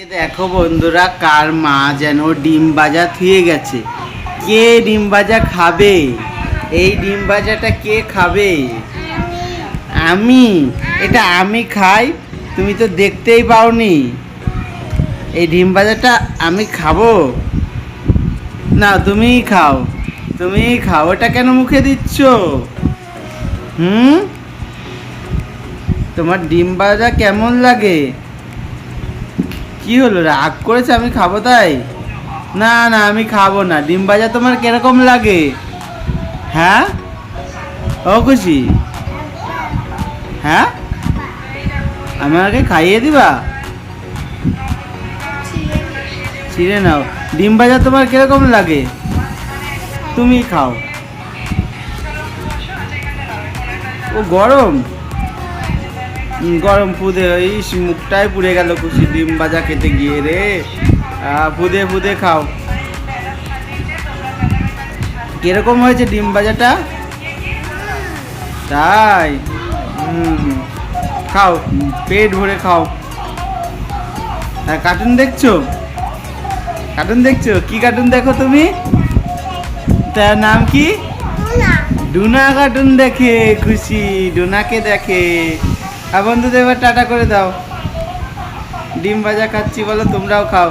দেখো বন্ধুরা, কার মা যেন ডিম ভাজা থুয়ে গেছে। কে ডিম ভাজা খাবে? এই ডিম ভাজাটা কে খাবে? আমি। এটা আমি খাই? তুমি তো দেখতেই পাওনি। এই ডিম ভাজাটা আমি খাবো না, তুমিই খাও। তুমিই খাও। ওটা কেন মুখে দিচ্ছ? তোমার ডিম ভাজা কেমন লাগে? কি হলো, রাগ করেছে আমি খাবো তাই? না না, আমি খাবো না। ডিম ভাজা তোমার কিরকম লাগে? হ্যাঁ, ও খুশি, হ্যাঁ, আমাকে খাইয়ে দিবা? ছিঁড়ে নাও। ডিম ভাজা তোমার কিরকম লাগে? তুমি খাও। ও গরম, গরম ফুদে, ইস মুখটাই পুড়ে গেল খুশি ডিম ভাজা খেতে গিয়ে রে। ফুদে ফুদে খাও। কিরকম হয়েছে ডিম ভাজাটা? তাই? খাও, পেট ভরে খাও। কার্টুন দেখছো? কার্টুন দেখছো? কি কার্টুন দেখো তুমি? তার নাম কি? ডুনা কার্টুন দেখে খুশি, ডুনাকে দেখে। বন্ধুদের এবার টাটা করে দাও। ডিম ভাজা খাচ্ছি বলো, তোমরাও খাও।